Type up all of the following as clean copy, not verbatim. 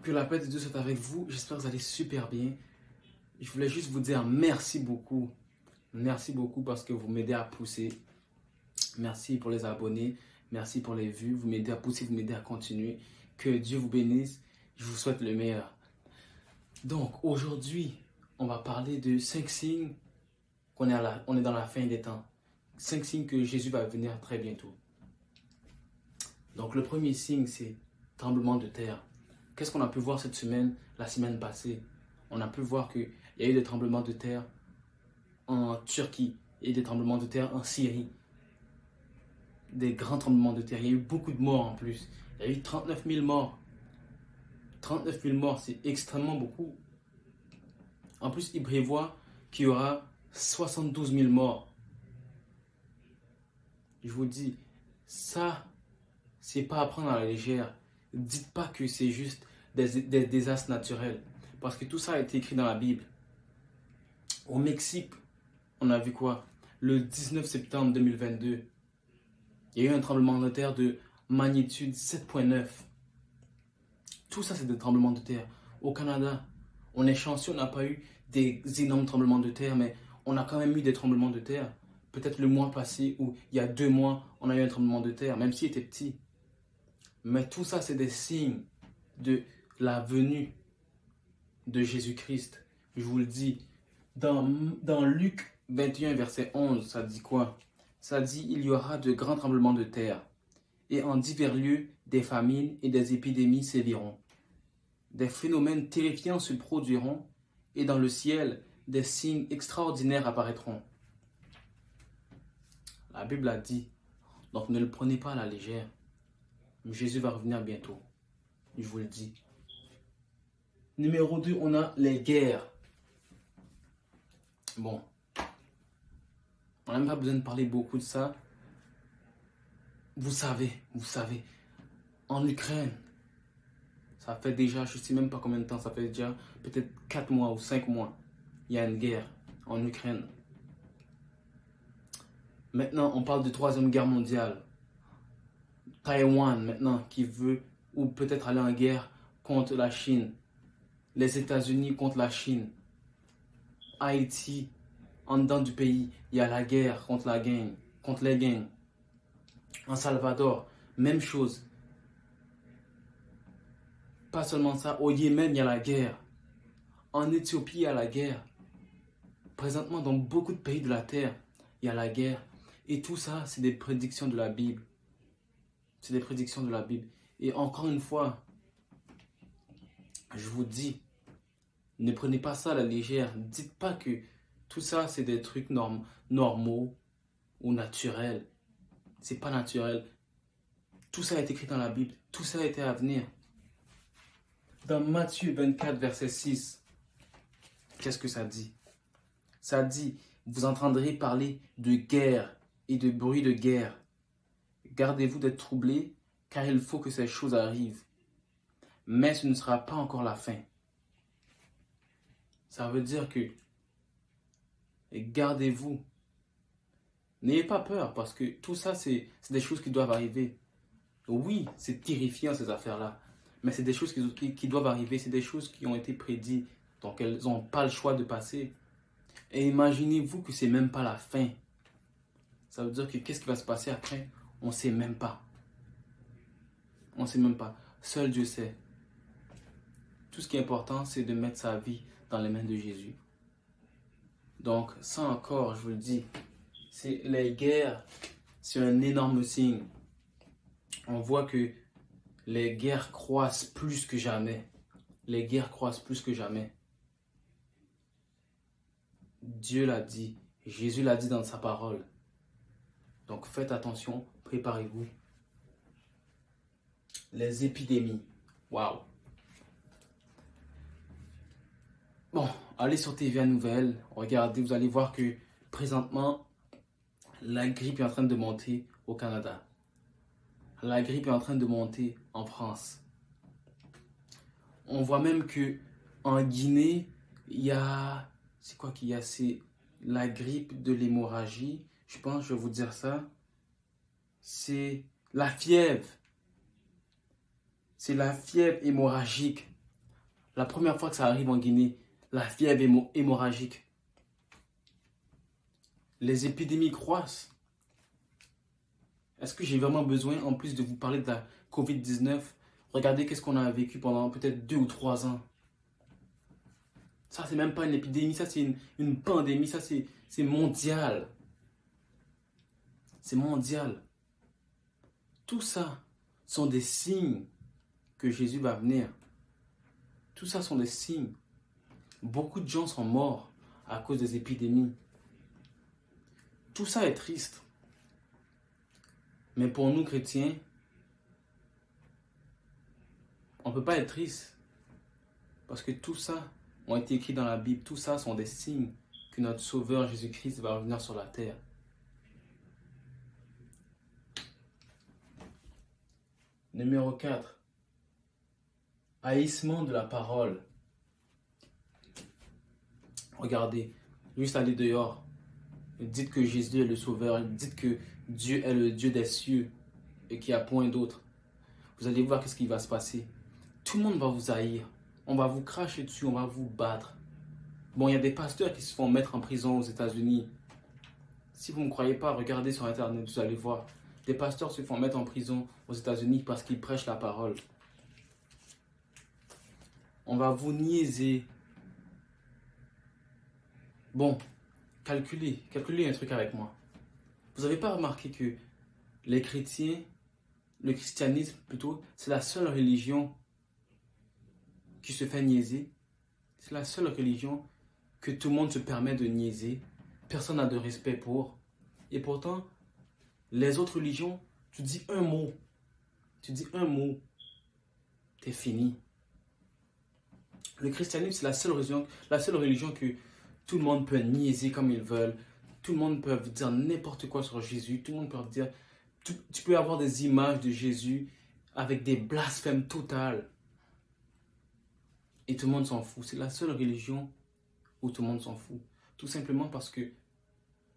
Que la paix de Dieu soit avec vous. J'espère que vous allez super bien. Je voulais juste vous dire merci beaucoup. Merci beaucoup parce que vous m'aidez à pousser. Merci pour les abonnés. Merci pour les vues. Vous m'aidez à pousser, vous m'aidez à continuer. Que Dieu vous bénisse. Je vous souhaite le meilleur. Donc, aujourd'hui, on va parler de 5 signes qu'on est, on est dans la fin des temps. 5 signes que Jésus va venir très bientôt. Donc, le premier signe, c'est tremblement de terre. Qu'est-ce qu'on a pu voir cette semaine, la semaine passée? On a pu voir qu'il y a eu des tremblements de terre en Turquie et des tremblements de terre en Syrie. Des grands tremblements de terre. Il y a eu beaucoup de morts en plus. Il y a eu 39 000 morts. 39 000 morts, c'est extrêmement beaucoup. En plus, il prévoit qu'il y aura 72 000 morts. Je vous dis, ça, c'est pas à prendre à la légère. Dites pas que c'est juste des désastres naturels. Parce que tout ça a été écrit dans la Bible. Au Mexique, on a vu quoi? Le 19 septembre 2022, il y a eu un tremblement de terre de magnitude 7,9. Tout ça, c'est des tremblements de terre. Au Canada, on est chanceux, on n'a pas eu des énormes tremblements de terre, mais on a quand même eu des tremblements de terre. Peut-être le mois passé ou il y a 2 mois, on a eu un tremblement de terre, même s'il était petit. Mais tout ça, c'est des signes de la venue de Jésus-Christ. Je vous le dis. Dans Luc 21, verset 11, ça dit quoi? Ça dit, il y aura de grands tremblements de terre, et en divers lieux, des famines et des épidémies séviront. Des phénomènes terrifiants se produiront, et dans le ciel, des signes extraordinaires apparaîtront. La Bible a dit, donc ne le prenez pas à la légère. Jésus va revenir bientôt. Je vous le dis. Numéro 2, on a les guerres. Bon. On n'a même pas besoin de parler beaucoup de ça. Vous savez. En Ukraine, ça fait déjà, je ne sais même pas combien de temps, ça fait déjà peut-être 4 mois ou 5 mois. Il y a une guerre en Ukraine. Maintenant, on parle de 3e guerre mondiale. Taïwan, maintenant, qui veut ou peut-être aller en guerre contre la Chine. Les États-Unis contre la Chine. Haïti, en dedans du pays, il y a la guerre contre les gangs. En Salvador, même chose. Pas seulement ça, au Yémen, il y a la guerre. En Éthiopie, il y a la guerre. Présentement, dans beaucoup de pays de la terre, il y a la guerre. Et tout ça, c'est des prédictions de la Bible. C'est des prédictions de la Bible. Et encore une fois, je vous dis, ne prenez pas ça à la légère. Dites pas que tout ça, c'est des trucs normaux ou naturels. C'est pas naturel. Tout ça est écrit dans la Bible. Tout ça a été à venir. Dans Matthieu 24, verset 6, qu'est-ce que ça dit? Ça dit, vous entendrez parler de guerre et de bruit de guerre. Gardez-vous d'être troublés, car il faut que ces choses arrivent. Mais ce ne sera pas encore la fin. Ça veut dire que gardez-vous. N'ayez pas peur, parce que tout ça, c'est des choses qui doivent arriver. Oui, c'est terrifiant ces affaires-là, mais c'est des choses qui doivent arriver, c'est des choses qui ont été prédites, donc elles n'ont pas le choix de passer. Et imaginez-vous que c'est même pas la fin. Ça veut dire que qu'est-ce qui va se passer après? On ne sait même pas. On ne sait même pas. Seul Dieu sait. Tout ce qui est important, c'est de mettre sa vie dans les mains de Jésus. Donc, ça encore, je vous le dis, c'est les guerres, c'est un énorme signe. On voit que les guerres croissent plus que jamais. Les guerres croissent plus que jamais. Dieu l'a dit, Jésus l'a dit dans sa parole. Donc faites attention, préparez-vous. Les épidémies. Waouh. Bon, allez sur TVA Nouvelles, regardez, vous allez voir que présentement, la grippe est en train de monter au Canada. La grippe est en train de monter en France. On voit même que en Guinée, il y a... C'est quoi qu'il y a? C'est la grippe de l'hémorragie. Je pense, je vais vous dire ça. C'est la fièvre. C'est la fièvre hémorragique La première fois que ça arrive en Guinée, la fièvre hémorragique. Les épidémies croissent. Est-ce que j'ai vraiment besoin, en plus de vous parler de la COVID-19, regardez qu'est-ce qu'on a vécu pendant peut-être 2 ou 3 ans. Ça, c'est même pas une épidémie, ça, c'est une pandémie, ça, c'est mondial. C'est mondial. Tout ça sont des signes que Jésus va venir. Tout ça sont des signes. Beaucoup de gens sont morts à cause des épidémies. Tout ça est triste. Mais pour nous chrétiens, on ne peut pas être triste. Parce que tout ça a été écrit dans la Bible. Tout ça sont des signes que notre Sauveur Jésus-Christ va revenir sur la terre. Numéro 4. Haïssement de la parole. Regardez, juste aller dehors. Dites que Jésus est le Sauveur. Dites que Dieu est le Dieu des cieux et qu'il n'y a point d'autre. Vous allez voir qu'est-ce qui va se passer. Tout le monde va vous haïr. On va vous cracher dessus, on va vous battre. Bon, il y a des pasteurs qui se font mettre en prison aux États-Unis. Si vous ne me croyez pas, regardez sur Internet, vous allez voir. Des pasteurs se font mettre en prison aux États-Unis parce qu'ils prêchent la parole. On va vous niaiser. Bon, calculez un truc avec moi. Vous n'avez pas remarqué que les chrétiens, le christianisme plutôt, c'est la seule religion qui se fait niaiser. C'est la seule religion que tout le monde se permet de niaiser. Personne n'a de respect pour. Et pourtant, les autres religions, tu dis un mot. Tu dis un mot. T'es fini. Le christianisme, c'est la seule religion que tout le monde peut niaiser comme ils veulent. Tout le monde peut dire n'importe quoi sur Jésus. Tout le monde peut dire... Tu peux avoir des images de Jésus avec des blasphèmes totales. Et tout le monde s'en fout. C'est la seule religion où tout le monde s'en fout. Tout simplement parce que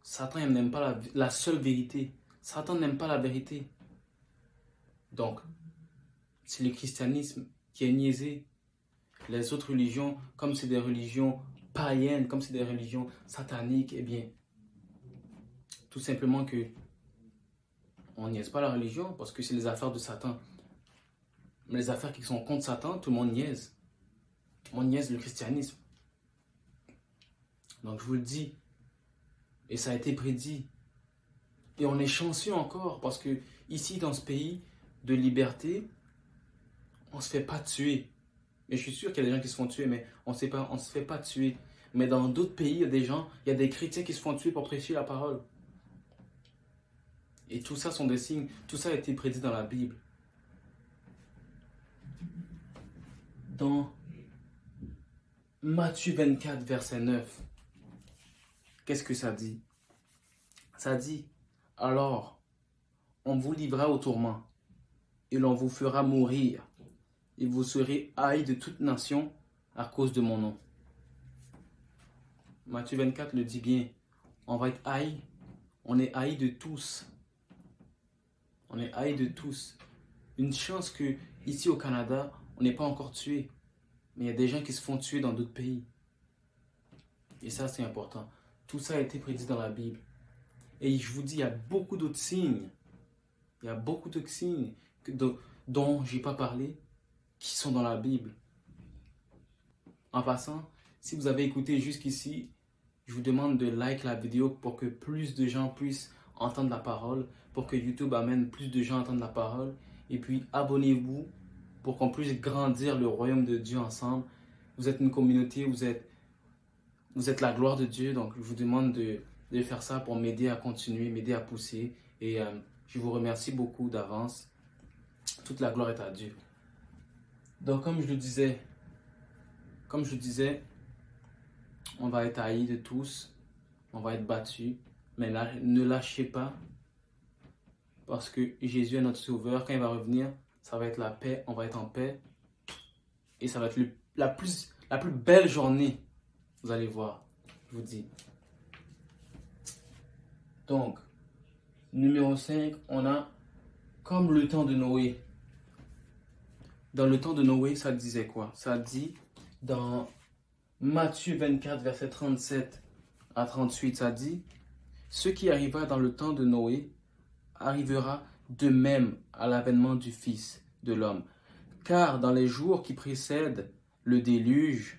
Satan n'aime pas la seule vérité. Satan n'aime pas la vérité. Donc, c'est le christianisme qui est niaisé. Les autres religions, comme c'est des religions païennes, comme c'est des religions sataniques, eh bien, tout simplement que on niaise pas la religion parce que c'est les affaires de Satan. Mais les affaires qui sont contre Satan, tout le monde niaise. Tout le monde niaise le christianisme. Donc je vous le dis, et ça a été prédit. Et on est chanceux encore parce que ici dans ce pays de liberté, on ne se fait pas tuer. Et je suis sûr qu'il y a des gens qui se font tuer, mais on ne se fait pas tuer. Mais dans d'autres pays, il y a des chrétiens qui se font tuer pour prêcher la parole. Et tout ça sont des signes, tout ça a été prédit dans la Bible. Dans Matthieu 24, verset 9, qu'est-ce que ça dit? Ça dit, alors, on vous livrera au tourment, et l'on vous fera mourir, et vous serez haïs de toute nation à cause de mon nom. Matthieu 24 le dit bien, on va être haïs, on est haïs de tous. On est haïs de tous. Une chance que ici au Canada, on n'est pas encore tué. Mais il y a des gens qui se font tuer dans d'autres pays. Et ça, c'est important. Tout ça a été prédit dans la Bible. Et je vous dis, il y a beaucoup d'autres signes. Il y a beaucoup d'autres signes dont je n'ai pas parlé, qui sont dans la Bible. En passant, si vous avez écouté jusqu'ici, je vous demande de like la vidéo pour que plus de gens puissent entendre la parole, pour que YouTube amène plus de gens à entendre la parole. Et puis, abonnez-vous pour qu'on puisse grandir le royaume de Dieu ensemble. Vous êtes une communauté, vous êtes la gloire de Dieu. Donc, je vous demande de faire ça pour m'aider à continuer, m'aider à pousser. Et je vous remercie beaucoup d'avance. Toute la gloire est à Dieu. Donc, comme je disais, on va être haïs de tous. On va être battus. Mais là, ne lâchez pas. Parce que Jésus est notre sauveur. Quand il va revenir, ça va être la paix. On va être en paix. Et ça va être la plus belle journée. Vous allez voir. Je vous dis. Donc, numéro 5, on a comme le temps de Noé. Dans le temps de Noé, ça disait quoi? Ça dit Dans Matthieu 24, verset 37 à 38, ça dit, ce qui arriva dans le temps de Noé arrivera de même à l'avènement du Fils de l'homme. Car dans les jours qui précèdent le déluge,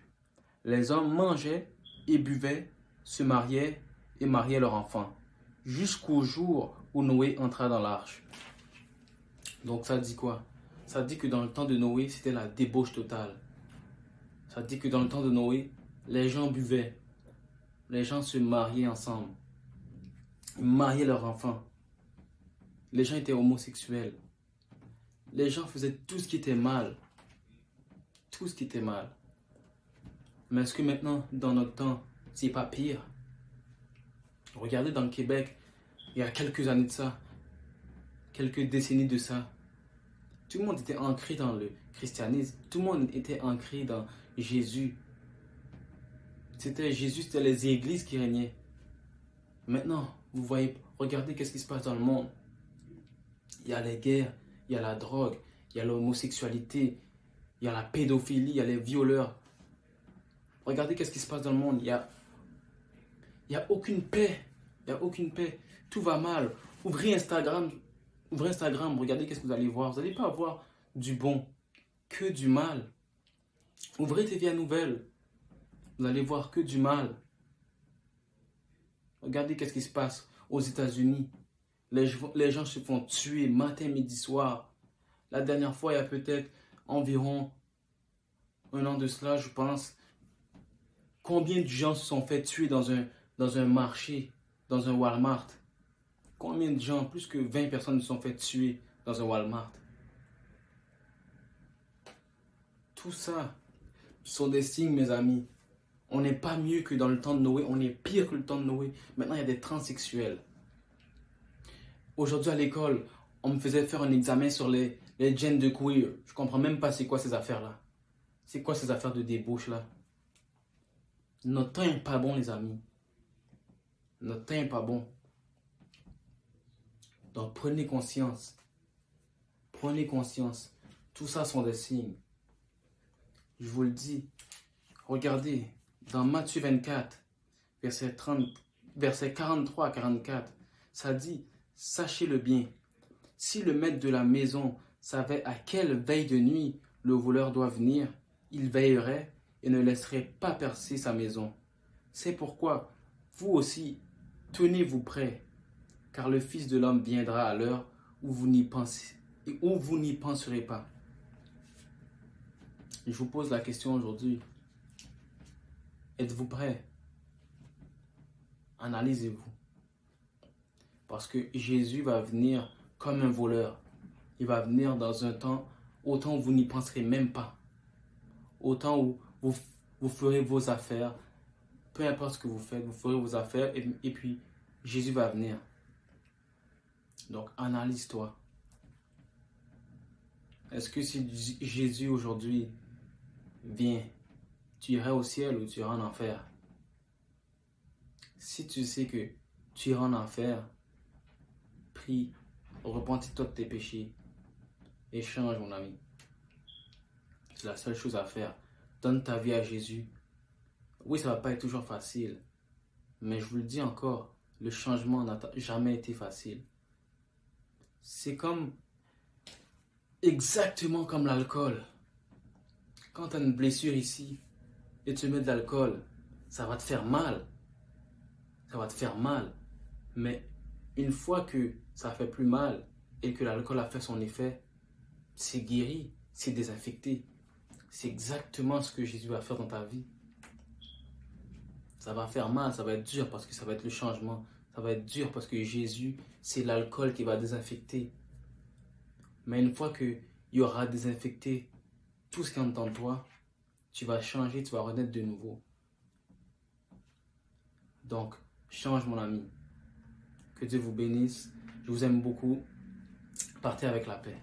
les hommes mangeaient et buvaient, se mariaient et mariaient leurs enfants, jusqu'au jour où Noé entra dans l'arche. Donc ça dit quoi? Ça dit que dans le temps de Noé, c'était la débauche totale. Ça dit que dans le temps de Noé, les gens buvaient, les gens se mariaient ensemble, ils mariaient leurs enfants, les gens étaient homosexuels, les gens faisaient tout ce qui était mal, tout ce qui était mal. Mais est-ce que maintenant, dans notre temps, c'est pas pire? Regardez dans le Québec, il y a quelques années de ça, quelques décennies de ça, tout le monde était ancré dans le christianisme, tout le monde était ancré dans Jésus. C'était Jésus, c'était les églises qui régnaient. Maintenant, vous voyez, regardez qu'est-ce qui se passe dans le monde. Il y a les guerres, il y a la drogue, il y a l'homosexualité, il y a la pédophilie, il y a les violeurs. Regardez qu'est-ce qui se passe dans le monde. Il y a aucune paix. Il n'y a aucune paix. Tout va mal. Ouvrez Instagram, regardez qu'est-ce que vous allez voir. Vous n'allez pas voir du bon, que du mal. Ouvrez TVA Nouvelles, vous allez voir que du mal. Regardez qu'est-ce qui se passe aux États-Unis. Les gens se font tuer matin, midi, soir. La dernière fois, il y a peut-être environ un an de cela, je pense. Combien de gens se sont fait tuer dans un marché, dans un Walmart? Combien de gens, plus que 20 personnes se sont fait tuer dans un Walmart? Tout ça sont des signes, mes amis. On n'est pas mieux que dans le temps de Noé, on est pire que le temps de Noé. Maintenant, il y a des transsexuels. Aujourd'hui à l'école, on me faisait faire un examen sur les gènes de queer. Je comprends même pas c'est quoi ces affaires-là. C'est quoi ces affaires de débauche-là? Notre temps n'est pas bon, les amis. Notre temps n'est pas bon. Donc prenez conscience. Prenez conscience. Tout ça sont des signes. Je vous le dis. Regardez, dans Matthieu 24, verset 43 à 44, ça dit, sachez-le bien, si le maître de la maison savait à quelle veille de nuit le voleur doit venir, il veillerait et ne laisserait pas percer sa maison. C'est pourquoi, vous aussi, tenez-vous prêts, car le Fils de l'homme viendra à l'heure où vous n'y penserez pas. Je vous pose la question aujourd'hui. Êtes-vous prêts? Analysez-vous. Parce que Jésus va venir comme un voleur. Il va venir dans un temps, autant où vous n'y penserez même pas. Autant où vous ferez vos affaires. Peu importe ce que vous faites, vous ferez vos affaires et puis Jésus va venir. Donc analyse-toi. Est-ce que si Jésus aujourd'hui vient, tu irais au ciel ou tu iras en enfer? Si tu sais que tu iras en enfer, prie, repentis-toi de tes péchés et change, mon ami. C'est la seule chose à faire. Donne ta vie à Jésus. Oui, ça ne va pas être toujours facile, mais je vous le dis encore, le changement n'a jamais été facile. C'est exactement comme l'alcool. Quand tu as une blessure ici et tu mets de l'alcool, ça va te faire mal. Ça va te faire mal. Mais une fois que ça fait plus mal et que l'alcool a fait son effet, c'est guéri, c'est désinfecté. C'est exactement ce que Jésus va faire dans ta vie. Ça va faire mal, ça va être dur parce que ça va être le changement. Ça va être dur parce que Jésus, c'est l'alcool qui va désinfecter. Mais une fois qu'il y aura désinfecté tout ce qui est en toi, tu vas changer, tu vas renaître de nouveau. Donc, change mon ami. Que Dieu vous bénisse. Je vous aime beaucoup. Partez avec la paix.